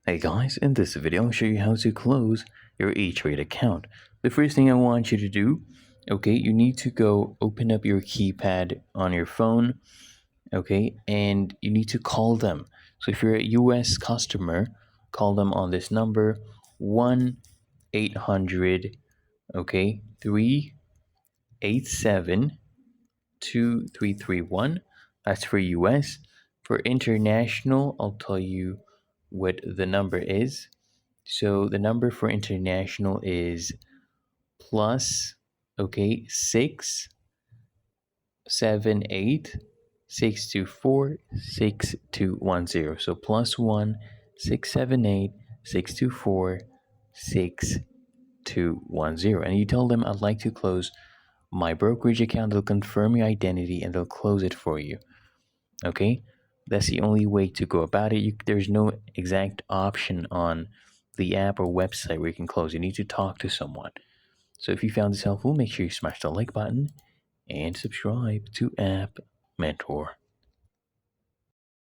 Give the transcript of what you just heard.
Hey guys, in this video I'll show you how to close your ETRADE account. The first thing I want you to do, okay, you need to go open up your keypad on your phone, okay, and you need to call them. So if you're a US customer, call them on this number 1-800, okay, 387 2331. That's for US. For international, I'll tell you what the number is. So the number for international is plus, okay, 678 624 6210. So +1 678 624 6210. And you tell them, I'd like to close my brokerage account. They'll confirm your identity and they'll close it for you. Okay, that's the only way to go about it. There's no exact option on the app or website where you can close. You need to talk to someone. So if you found this helpful, make sure you smash the like button and subscribe to App Mentor.